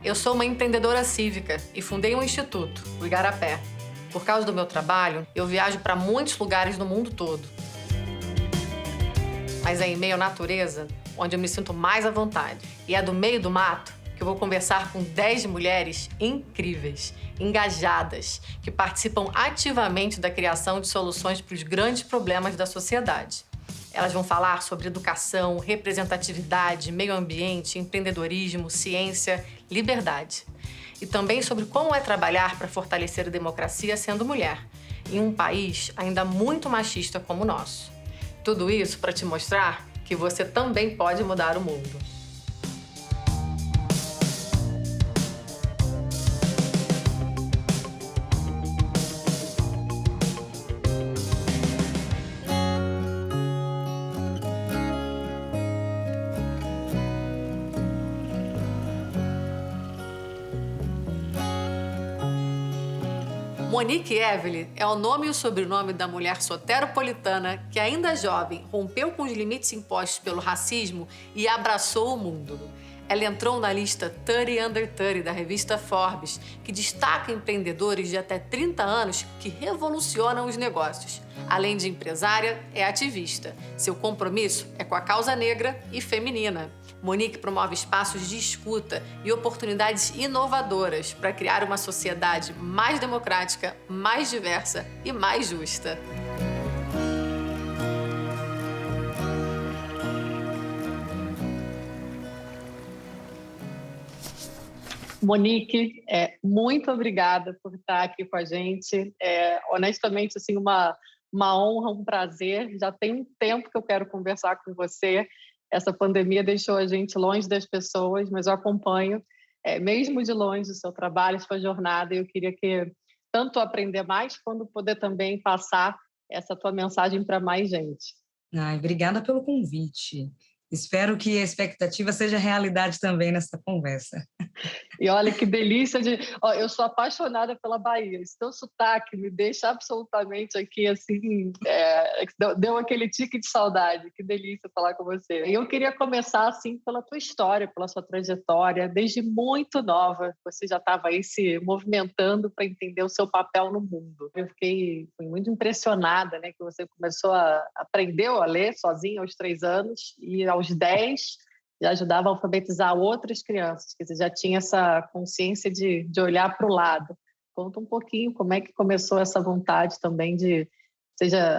Eu sou uma empreendedora cívica e fundei um instituto, o Igarapé. Por causa do meu trabalho, eu viajo para muitos lugares no mundo todo. Mas é em meio à natureza onde eu me sinto mais à vontade. E é do meio do mato que eu vou conversar com 10 mulheres incríveis, engajadas, que participam ativamente da criação de soluções para os grandes problemas da sociedade. Elas vão falar sobre educação, representatividade, meio ambiente, empreendedorismo, ciência, liberdade. E também sobre como é trabalhar para fortalecer a democracia sendo mulher, em um país ainda muito machista como o nosso. Tudo isso para te mostrar que você também pode mudar o mundo. Monique Evelyn é o nome e o sobrenome da mulher soteropolitana que, ainda jovem, rompeu com os limites impostos pelo racismo e abraçou o mundo. Ela entrou na lista 30 Under 30 da revista Forbes, que destaca empreendedores de até 30 anos que revolucionam os negócios. Além de empresária, é ativista. Seu compromisso é com a causa negra e feminina. Monique promove espaços de escuta e oportunidades inovadoras para criar uma sociedade mais democrática, mais diversa e mais justa. Monique, muito obrigada por estar aqui com a gente. Honestamente, assim, uma honra, um prazer. Já tem um tempo que eu quero conversar com você. Essa pandemia deixou a gente longe das pessoas, mas eu acompanho, mesmo de longe, o seu trabalho, a sua jornada. E eu queria tanto aprender mais, quanto poder também passar essa tua mensagem para mais gente. Ai, obrigada pelo convite. Espero que a expectativa seja realidade também nessa conversa. E olha que delícia eu sou apaixonada pela Bahia. Esse teu sotaque me deixa absolutamente aqui, assim, deu aquele tique de saudade. Que delícia falar com você. E eu queria começar, assim, pela tua história, pela sua trajetória. Desde muito nova, você já estava aí se movimentando para entender o seu papel no mundo. Fui muito impressionada, né, que você começou aprendeu a ler sozinha aos 3 anos e aos 10 já ajudava a alfabetizar outras crianças, quer dizer, já tinha essa consciência de olhar para o lado. Conta um pouquinho como é que começou essa vontade também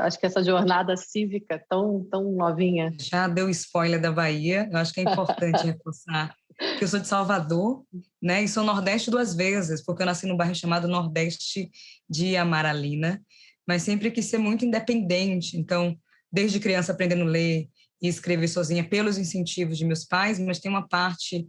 acho que essa jornada cívica tão novinha. Já deu spoiler da Bahia, eu acho que é importante reforçar que eu sou de Salvador, né, e sou Nordeste 2 vezes, porque eu nasci num bairro chamado Nordeste de Amaralina, mas sempre quis ser muito independente, então, desde criança aprendendo a ler e escrever sozinha pelos incentivos de meus pais, mas tem uma parte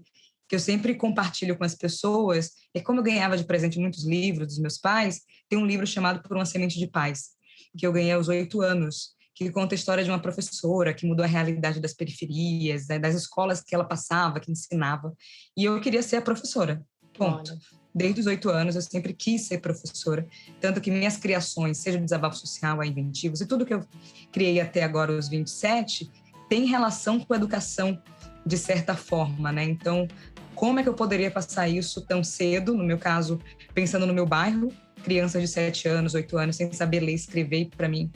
que eu sempre compartilho com as pessoas, é como eu ganhava de presente muitos livros dos meus pais, tem um livro chamado Por uma Semente de Paz, que eu ganhei aos 8 anos, que conta a história de uma professora que mudou a realidade das periferias, das escolas que ela passava, que ensinava, e eu queria ser a professora, ponto. Olha. Desde os 8 anos eu sempre quis ser professora, tanto que minhas criações, seja desabafo social, a inventivos, e tudo que eu criei até agora, os 27, tem relação com a educação, de certa forma, né? Então, como é que eu poderia passar isso tão cedo, no meu caso, pensando no meu bairro, criança de 7 anos, 8 anos, sem saber ler e escrever, e para mim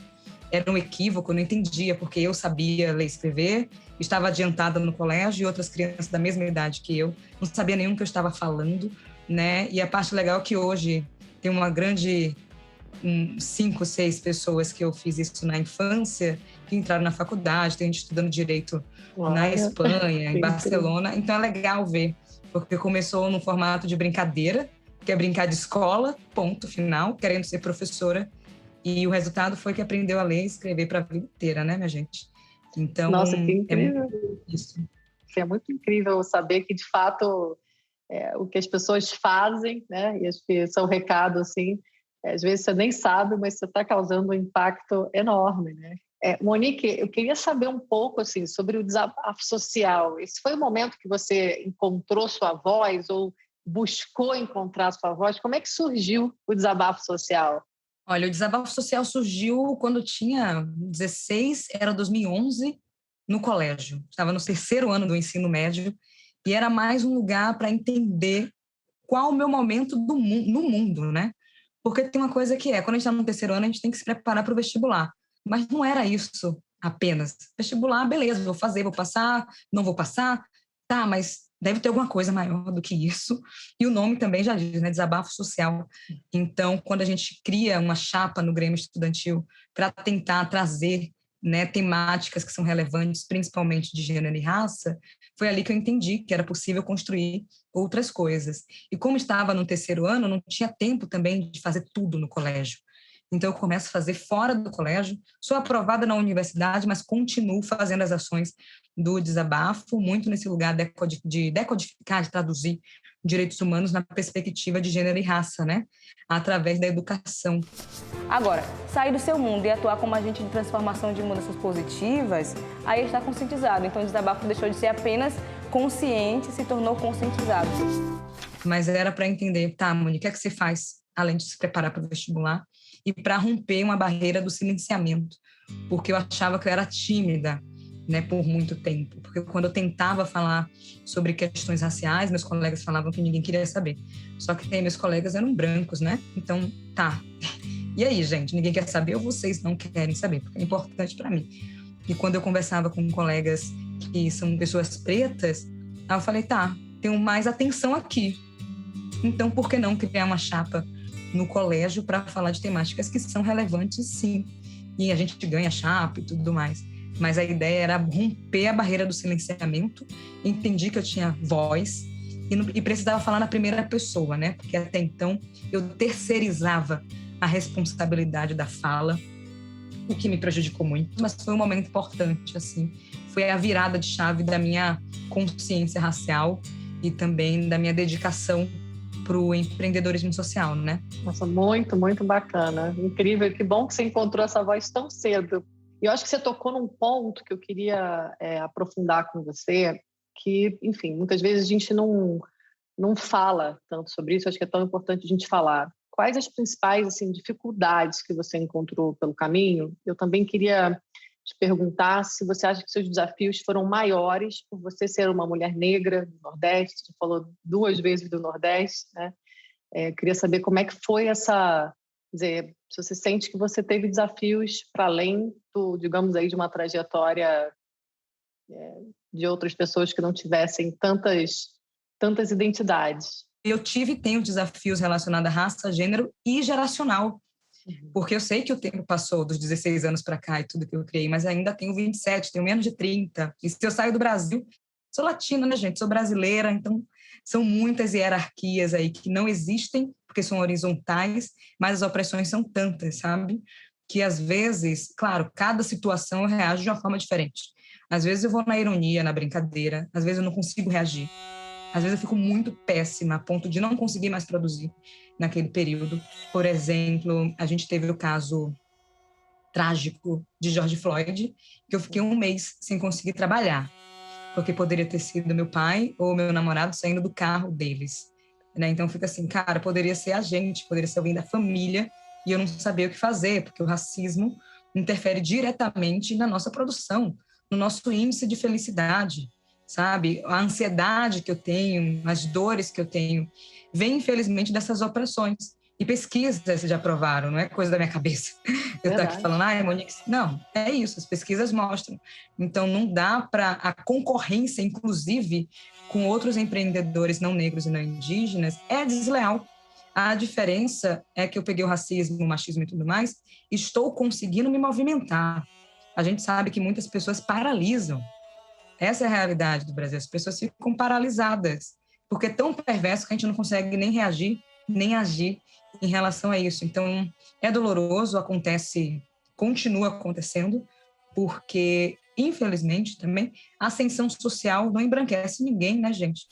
era um equívoco, eu não entendia, porque eu sabia ler e escrever, estava adiantada no colégio, e outras crianças da mesma idade que eu, não sabia nenhum que eu estava falando, né? E a parte legal é que hoje tem uma grande 5, 6 pessoas que eu fiz isso na infância, que entraram na faculdade, tem gente estudando direito na Espanha, em Barcelona. Então é legal ver, porque começou no formato de brincadeira, que é brincar de escola, ponto final, querendo ser professora. E o resultado foi que aprendeu a ler e escrever para a vida inteira, né, minha gente? Então, nossa, que incrível. Isso. É muito incrível saber que, de fato, o que as pessoas fazem, né, e acho que são recado, assim, às vezes você nem sabe, mas você está causando um impacto enorme, né? Monique, eu queria saber um pouco assim, sobre o desabafo social. Esse foi o momento que você encontrou sua voz ou buscou encontrar sua voz? Como é que surgiu o desabafo social? Olha, o desabafo social surgiu quando eu tinha 16, era 2011, no colégio. Estava no 3º ano do ensino médio e era mais um lugar para entender qual o meu momento no mundo, né? Porque tem uma coisa que quando a gente está no terceiro ano, a gente tem que se preparar para o vestibular. Mas não era isso apenas. Vestibular, beleza, vou fazer, vou passar, não vou passar, tá, mas deve ter alguma coisa maior do que isso. E o nome também já diz, né? Desabafo social. Então, quando a gente cria uma chapa no Grêmio Estudantil para tentar trazer, né, temáticas que são relevantes, principalmente de gênero e raça, foi ali que eu entendi que era possível construir outras coisas. E como estava no terceiro ano, não tinha tempo também de fazer tudo no colégio. Então, eu começo a fazer fora do colégio. Sou aprovada na universidade, mas continuo fazendo as ações do desabafo, muito nesse lugar de decodificar, de traduzir direitos humanos na perspectiva de gênero e raça, né? Através da educação. Agora, sair do seu mundo e atuar como agente de transformação de mudanças positivas, aí está conscientizado. Então, o desabafo deixou de ser apenas consciente e se tornou conscientizado. Mas era para entender, tá, Mônica, o que é que você faz, além de se preparar para o vestibular? E para romper uma barreira do silenciamento, porque eu achava que eu era tímida, né, por muito tempo. Porque quando eu tentava falar sobre questões raciais, meus colegas falavam que ninguém queria saber. Só que meus colegas eram brancos, né? Então, tá. E aí, gente, ninguém quer saber ou vocês não querem saber? Porque é importante para mim. E quando eu conversava com colegas que são pessoas pretas, aí eu falei, tá, tenho mais atenção aqui. Então, por que não criar uma chapa no colégio para falar de temáticas que são relevantes, sim. E a gente ganha chapa e tudo mais. Mas a ideia era romper a barreira do silenciamento. Entendi que eu tinha voz e precisava falar na primeira pessoa, né? Porque até então eu terceirizava a responsabilidade da fala, o que me prejudicou muito. Mas foi um momento importante, assim. Foi a virada de chave da minha consciência racial e também da minha dedicação para o empreendedorismo social, né? Nossa, muito, muito bacana. Incrível, que bom que você encontrou essa voz tão cedo. E eu acho que você tocou num ponto que eu queria aprofundar com você, que, enfim, muitas vezes a gente não fala tanto sobre isso, acho que é tão importante a gente falar. Quais as principais, assim, dificuldades que você encontrou pelo caminho? Eu também queria te perguntar se você acha que seus desafios foram maiores por você ser uma mulher negra do Nordeste, você falou 2 vezes do Nordeste, né? Queria saber como é que foi essa... Quer dizer, se você sente que você teve desafios para além digamos aí, de uma trajetória de outras pessoas que não tivessem tantas identidades. Eu tive e tenho desafios relacionados à raça, gênero e geracional. Porque eu sei que o tempo passou dos 16 anos para cá e tudo que eu criei, mas ainda tenho 27, tenho menos de 30. E se eu saio do Brasil, sou latina, né, gente? Sou brasileira, então são muitas hierarquias aí que não existem, porque são horizontais, mas as opressões são tantas, sabe? Que às vezes, claro, cada situação eu reajo de uma forma diferente. Às vezes eu vou na ironia, na brincadeira, às vezes eu não consigo reagir. Às vezes eu fico muito péssima, a ponto de não conseguir mais produzir naquele período. Por exemplo, a gente teve o caso trágico de George Floyd, que eu fiquei 1 mês sem conseguir trabalhar, porque poderia ter sido meu pai ou meu namorado saindo do carro deles, né? Então fica assim, cara, poderia ser a gente, poderia ser alguém da família, e eu não sabia o que fazer, porque o racismo interfere diretamente na nossa produção, no nosso índice de felicidade, sabe? A ansiedade que eu tenho, as dores que eu tenho, vem, infelizmente, dessas opressões. E pesquisas já provaram, não é coisa da minha cabeça. Eu estou aqui falando, Monique, não, é isso, as pesquisas mostram. Então, não dá para a concorrência, inclusive, com outros empreendedores não negros e não indígenas, é desleal. A diferença é que eu peguei o racismo, o machismo e tudo mais, e estou conseguindo me movimentar. A gente sabe que muitas pessoas paralisam. Essa é a realidade do Brasil. As pessoas ficam paralisadas, porque é tão perverso que a gente não consegue nem reagir, nem agir em relação a isso. Então, é doloroso, continua acontecendo, porque, infelizmente, também, a ascensão social não embranquece ninguém, né, gente?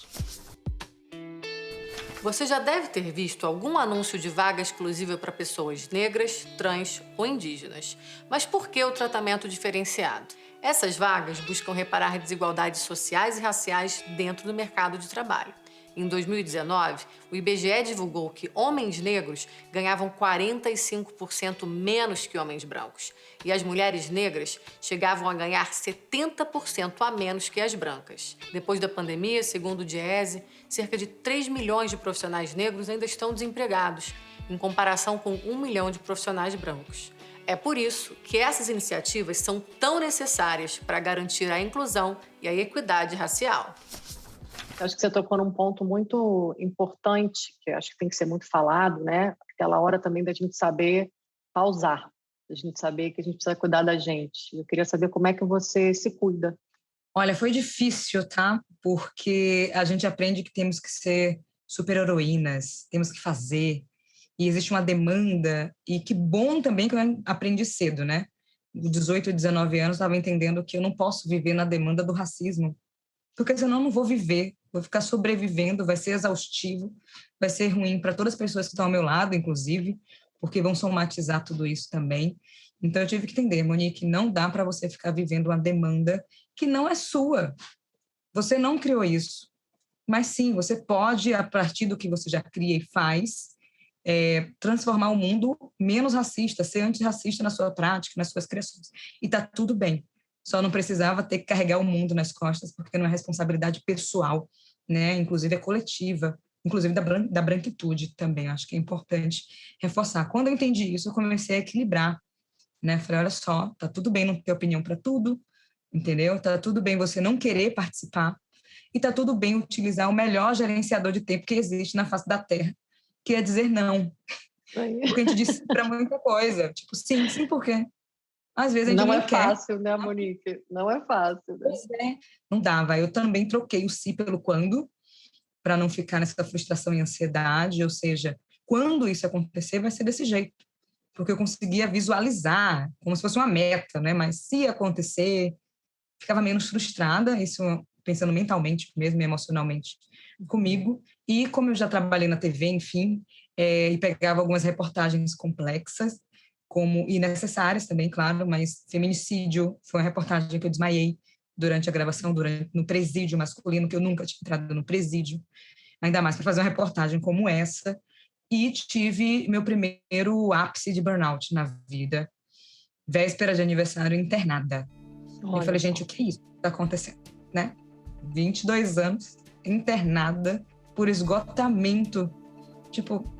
Você já deve ter visto algum anúncio de vaga exclusiva para pessoas negras, trans ou indígenas. Mas por que o tratamento diferenciado? Essas vagas buscam reparar desigualdades sociais e raciais dentro do mercado de trabalho. Em 2019, o IBGE divulgou que homens negros ganhavam 45% menos que homens brancos. E as mulheres negras chegavam a ganhar 70% a menos que as brancas. Depois da pandemia, segundo o Diese, cerca de 3 milhões de profissionais negros ainda estão desempregados, em comparação com 1 milhão de profissionais brancos. É por isso que essas iniciativas são tão necessárias para garantir a inclusão e a equidade racial. Acho que você tocou num ponto muito importante, que acho que tem que ser muito falado, né? Aquela hora também da gente saber pausar, da gente saber que a gente precisa cuidar da gente. Eu queria saber como é que você se cuida. Olha, foi difícil, tá? Porque a gente aprende que temos que ser super-heroínas, temos que fazer, e existe uma demanda, e que bom também que eu aprendi cedo, né? De 18, 19 anos, estava entendendo que eu não posso viver na demanda do racismo, porque senão eu não vou viver, vou ficar sobrevivendo, vai ser exaustivo, vai ser ruim para todas as pessoas que estão ao meu lado, inclusive, porque vão somatizar tudo isso também. Então, eu tive que entender, Monique, não dá para você ficar vivendo uma demanda que não é sua. Você não criou isso. Mas, sim, você pode, a partir do que você já cria e faz, transformar o mundo menos racista, ser antirracista na sua prática, nas suas criações. E está tudo bem. Só não precisava ter que carregar o mundo nas costas, porque não é responsabilidade pessoal, né? Inclusive é coletiva, inclusive da branquitude também. Acho que é importante reforçar. Quando eu entendi isso, eu comecei a equilibrar, né? Falei, olha só, tá tudo bem não ter opinião para tudo, entendeu? Tá tudo bem você não querer participar e tá tudo bem utilizar o melhor gerenciador de tempo que existe na face da Terra, que é dizer não. Porque a gente diz para muita coisa, tipo, sim, sim, por quê? Às vezes a gente não nem é quer. fácil, né, Monique? Não é fácil. Né? Pois é, não dava. Eu também troquei o se pelo quando, para não ficar nessa frustração e ansiedade, ou seja, quando isso acontecer vai ser desse jeito, porque eu conseguia visualizar como se fosse uma meta, né? Mas se acontecer, ficava menos frustrada, isso pensando mentalmente mesmo, emocionalmente comigo, e como eu já trabalhei na TV, enfim, e pegava algumas reportagens complexas, e necessárias também, claro, mas feminicídio foi uma reportagem que eu desmaiei durante a gravação, no presídio masculino, que eu nunca tinha entrado no presídio, ainda mais para fazer uma reportagem como essa, e tive meu primeiro ápice de burnout na vida, véspera de aniversário internada. Eu falei, gente, o que é isso que está acontecendo, né? 22 anos, internada por esgotamento. Tipo,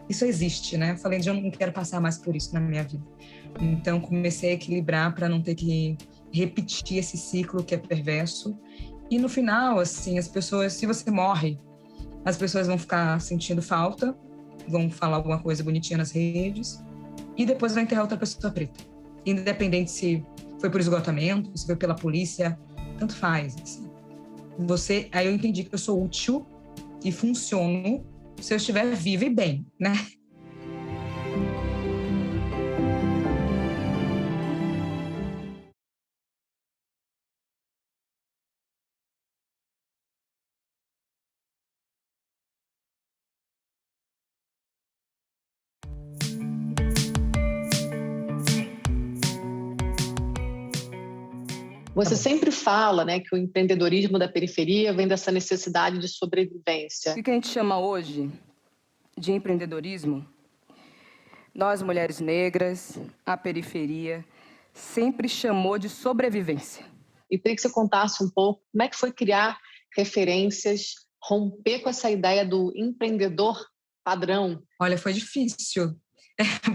isso existe, né? Eu falei, eu não quero passar mais por isso na minha vida. Então, comecei a equilibrar para não ter que repetir esse ciclo que é perverso. E no final, assim, as pessoas, se você morre, as pessoas vão ficar sentindo falta, vão falar alguma coisa bonitinha nas redes, e depois vai enterrar outra pessoa preta. Independente se foi por esgotamento, se foi pela polícia, tanto faz. Assim. Aí eu entendi que eu sou útil e funciono se eu estiver viva e bem, né? Você sempre fala, né, que o empreendedorismo da periferia vem dessa necessidade de sobrevivência. O que a gente chama hoje de empreendedorismo, nós, mulheres negras, a periferia, sempre chamou de sobrevivência. E queria que você contasse um pouco como é que foi criar referências, romper com essa ideia do empreendedor padrão. Olha, foi difícil,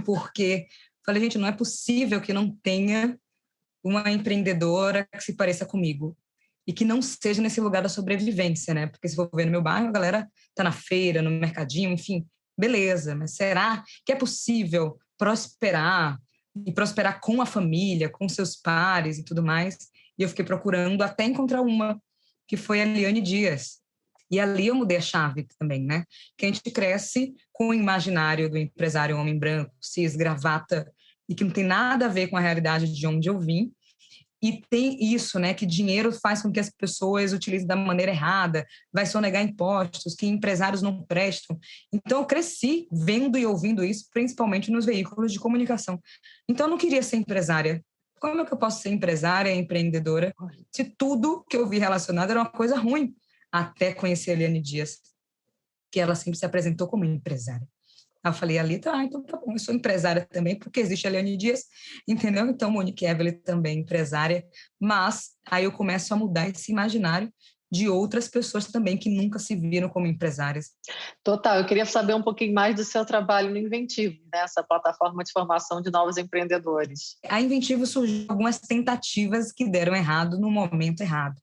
porque falei, gente, não é possível que não tenha uma empreendedora que se pareça comigo e que não seja nesse lugar da sobrevivência, né? Porque se for ver no meu bairro, a galera tá na feira, no mercadinho, enfim, beleza, mas será que é possível prosperar e prosperar com a família, com seus pares e tudo mais? E eu fiquei procurando até encontrar uma, que foi a Liane Dias. E ali eu mudei a chave também, né? Que a gente cresce com o imaginário do empresário homem branco, cis, gravata, e que não tem nada a ver com a realidade de onde eu vim. E tem isso, né, que dinheiro faz com que as pessoas utilizem da maneira errada, vai sonegar impostos, que empresários não prestam. Então, eu cresci vendo e ouvindo isso, principalmente nos veículos de comunicação. Então, eu não queria ser empresária. Como é que eu posso ser empresária, empreendedora, se tudo que eu vi relacionado era uma coisa ruim? até conhecer a Eliane Dias, que ela sempre se apresentou como empresária. Aí eu falei, Alita, então tá bom, eu sou empresária também, porque existe a Eliane Dias, entendeu? Então, Monique Evelyn também empresária, mas aí eu começo a mudar esse imaginário de outras pessoas também que nunca se viram como empresárias. Total, eu queria saber um pouquinho mais do seu trabalho no Inventivo, né? Essa plataforma de formação de novos empreendedores. A Inventivo surgiu algumas tentativas que deram errado no momento errado.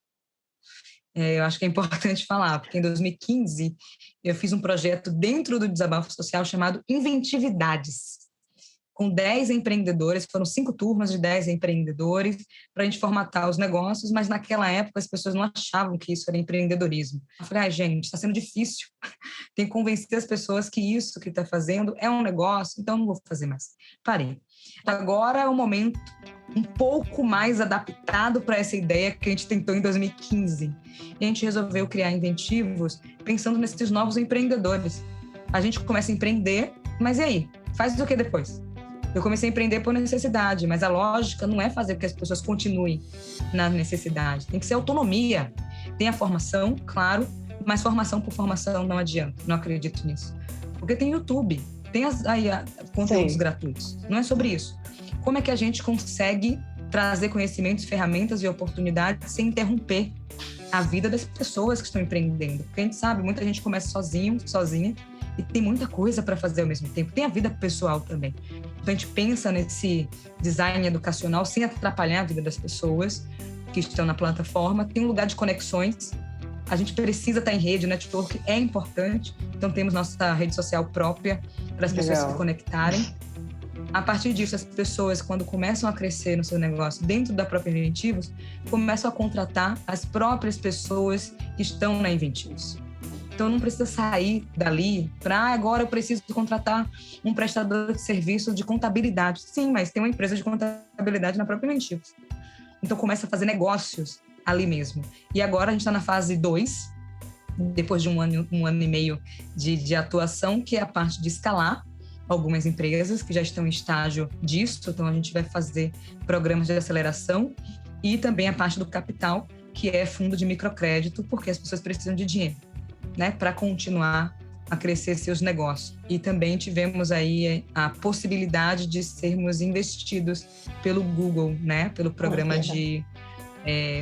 Eu acho que é importante falar, porque em 2015 eu fiz um projeto dentro do Desabafo Social chamado Inventividades, com 10 empreendedores, foram 5 turmas de 10 empreendedores para a gente formatar os negócios, mas naquela época as pessoas não achavam que isso era empreendedorismo. Eu falei, gente, está sendo difícil, tem que convencer as pessoas que isso que está fazendo é um negócio, então não vou fazer mais. Parei. Agora é o momento um pouco mais adaptado para essa ideia que a gente tentou em 2015. E a gente resolveu criar Inventivos pensando nesses novos empreendedores. A gente começa a empreender, mas e aí? Faz o que depois? Eu comecei a empreender por necessidade, mas a lógica não é fazer com que as pessoas continuem na necessidade. Tem que ser autonomia. Tem a formação, claro, mas formação por formação não adianta. Não acredito nisso. Porque tem YouTube, tem conteúdos Sim. gratuitos. Não é sobre isso. Como é que a gente consegue trazer conhecimentos, ferramentas e oportunidades sem interromper a vida das pessoas que estão empreendendo? Porque a gente sabe, muita gente começa sozinha, e tem muita coisa para fazer ao mesmo tempo. Tem a vida pessoal também. Então, a gente pensa nesse design educacional sem atrapalhar a vida das pessoas que estão na plataforma. Tem um lugar de conexões. A gente precisa estar em rede, o network é importante. Então, temos nossa rede social própria para as pessoas se conectarem. A partir disso, as pessoas, quando começam a crescer no seu negócio dentro da própria Inventivos, começam a contratar as próprias pessoas que estão na Inventivos. Então, não precisa sair dali para agora eu preciso contratar um prestador de serviços de contabilidade. Sim, mas tem uma empresa de contabilidade na própria Inventivos. Então, começa a fazer negócios ali mesmo. E agora a gente está na fase 2, depois de um ano e meio de atuação, que é a parte de escalar algumas empresas que já estão em estágio disso. Então, a gente vai fazer programas de aceleração e também a parte do capital, que é fundo de microcrédito, porque as pessoas precisam de dinheiro, né, para continuar a crescer seus negócios. E também tivemos aí a possibilidade de sermos investidos pelo Google, né, pelo programa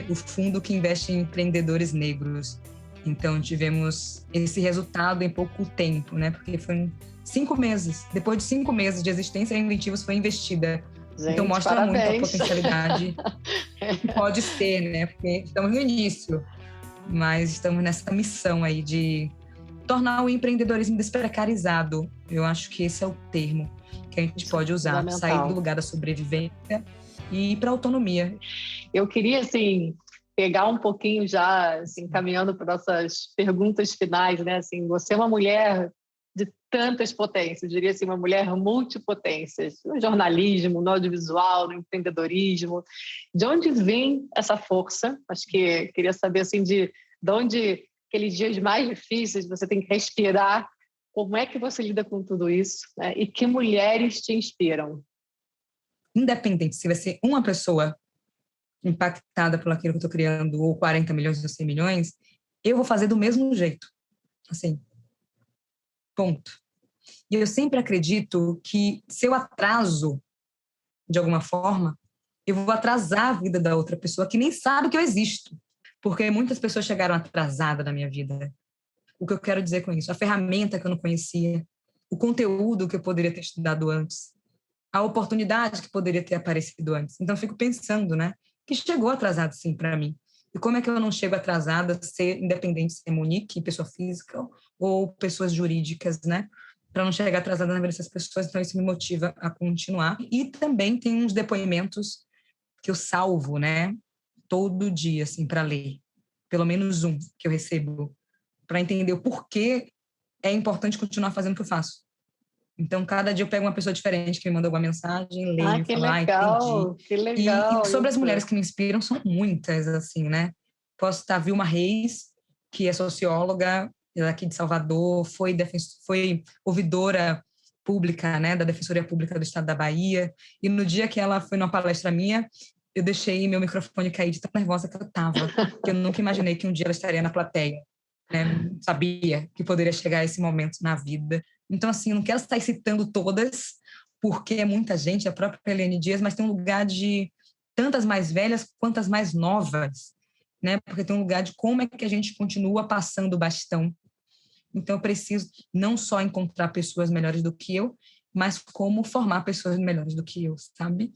o fundo que investe em empreendedores negros. Então, tivemos esse resultado em pouco tempo, né, porque foi 5 meses. Depois de 5 meses de existência, a Inventivos foi investida. Gente, então, mostra parabéns. muito a potencialidade que pode ser, né, porque estamos no início, mas estamos nessa missão aí de tornar o empreendedorismo desprecarizado. Eu acho que esse é o termo que a gente pode usar, sair do lugar da sobrevivência e ir para a autonomia. Eu queria, assim, pegar um pouquinho já, assim, caminhando para nossas perguntas finais, né? Assim, você é uma mulher de tantas potências, diria assim, uma mulher multipotências, no jornalismo, no audiovisual, no empreendedorismo. De onde vem essa força? Acho que queria saber, assim, de onde aqueles dias mais difíceis você tem que respirar, como é que você lida com tudo isso, né? E que mulheres te inspiram? Independente se vai ser uma pessoa impactada por aquilo que eu estou criando, ou 40 milhões ou 100 milhões, eu vou fazer do mesmo jeito. Assim, ponto. E eu sempre acredito que se eu atraso, de alguma forma, eu vou atrasar a vida da outra pessoa que nem sabe que eu existo. Porque muitas pessoas chegaram atrasadas na minha vida. O que eu quero dizer com isso? A ferramenta que eu não conhecia, o conteúdo que eu poderia ter estudado antes, a oportunidade que poderia ter aparecido antes. Então, eu fico pensando, né? Que chegou atrasado, sim, para mim. E como é que eu não chego atrasada, ser independente, ser Monique, pessoa física, ou pessoas jurídicas, né? Para não chegar atrasada na vida dessas pessoas. Então, isso me motiva a continuar. E também tem uns depoimentos que eu salvo, né? Todo dia, assim, para ler. Pelo menos um que eu recebo, para entender o porquê é importante continuar fazendo o que eu faço. Então, cada dia eu pego uma pessoa diferente que me manda alguma mensagem, leio, que falo, legal, entendi. que legal. E sobre as isso. mulheres que me inspiram, são muitas, assim, né? Posso estar Vilma Reis, que é socióloga aqui de Salvador, foi ouvidora pública, né, da Defensoria Pública do Estado da Bahia, e no dia que ela foi numa palestra minha, eu deixei meu microfone cair de tão nervosa que eu estava, porque eu nunca imaginei que um dia ela estaria na plateia. né? Não sabia que poderia chegar esse momento na vida. Então, assim, não quero estar citando todas, porque é muita gente, a própria Helene Dias, mas tem um lugar de tantas mais velhas quanto as mais novas, né? Porque tem um lugar de como é que a gente continua passando o bastão. Então, eu preciso não só encontrar pessoas melhores do que eu, mas como formar pessoas melhores do que eu, sabe?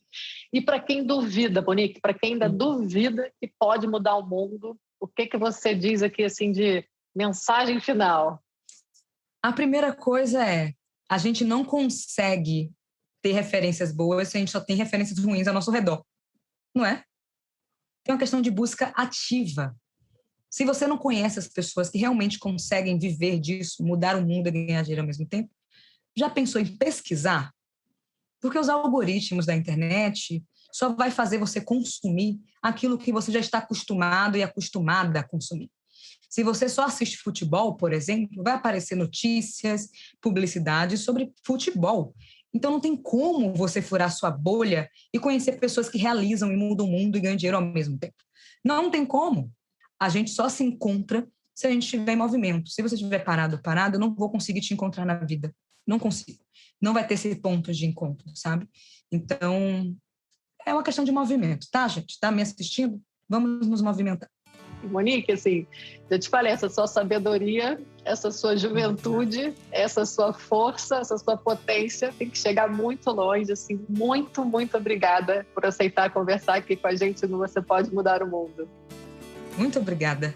E para quem duvida, Monique, para quem ainda duvida que pode mudar o mundo, o que você diz aqui, assim, de mensagem final? A primeira coisa é, a gente não consegue ter referências boas se a gente só tem referências ruins ao nosso redor, não é? É uma questão de busca ativa. Se você não conhece as pessoas que realmente conseguem viver disso, mudar o mundo e ganhar dinheiro ao mesmo tempo, já pensou em pesquisar? Porque os algoritmos da internet só vai fazer você consumir aquilo que você já está acostumado e acostumada a consumir. Se você só assiste futebol, por exemplo, vai aparecer notícias, publicidades sobre futebol. Então não tem como você furar sua bolha e conhecer pessoas que realizam e mudam o mundo e ganham dinheiro ao mesmo tempo. Não tem como. A gente só se encontra se a gente estiver em movimento. Se você estiver parado, eu não vou conseguir te encontrar na vida. Não consigo. Não vai ter esse ponto de encontro, sabe? Então, é uma questão de movimento, tá, gente? Tá me assistindo? Vamos nos movimentar. Monique, assim, eu te falei, essa sua sabedoria, essa sua juventude, essa sua força, essa sua potência tem que chegar muito longe, assim, muito, muito obrigada por aceitar conversar aqui com a gente no Você Pode Mudar o Mundo. Muito obrigada.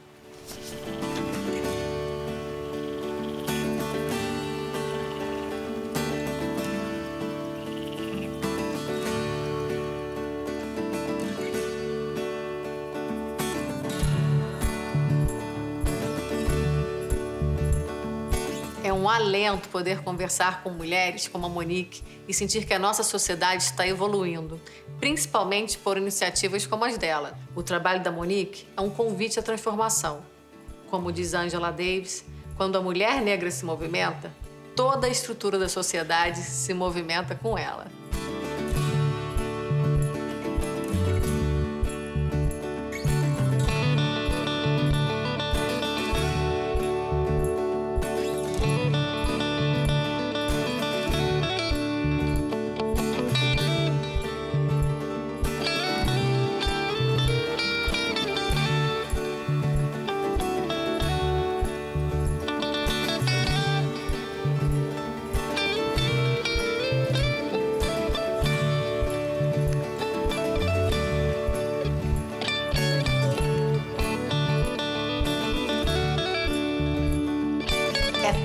É um alento poder conversar com mulheres como a Monique e sentir que a nossa sociedade está evoluindo, principalmente por iniciativas como as dela. O trabalho da Monique é um convite à transformação. Como diz Angela Davis, quando a mulher negra se movimenta, toda a estrutura da sociedade se movimenta com ela.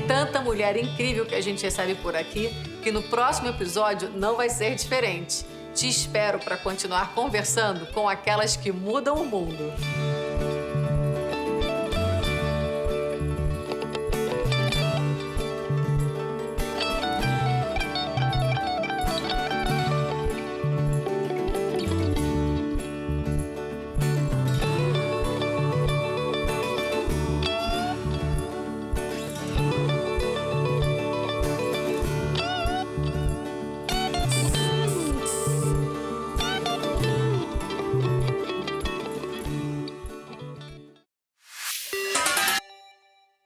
Tanta mulher incrível que a gente recebe por aqui, que no próximo episódio não vai ser diferente. Te espero para continuar conversando com aquelas que mudam o mundo.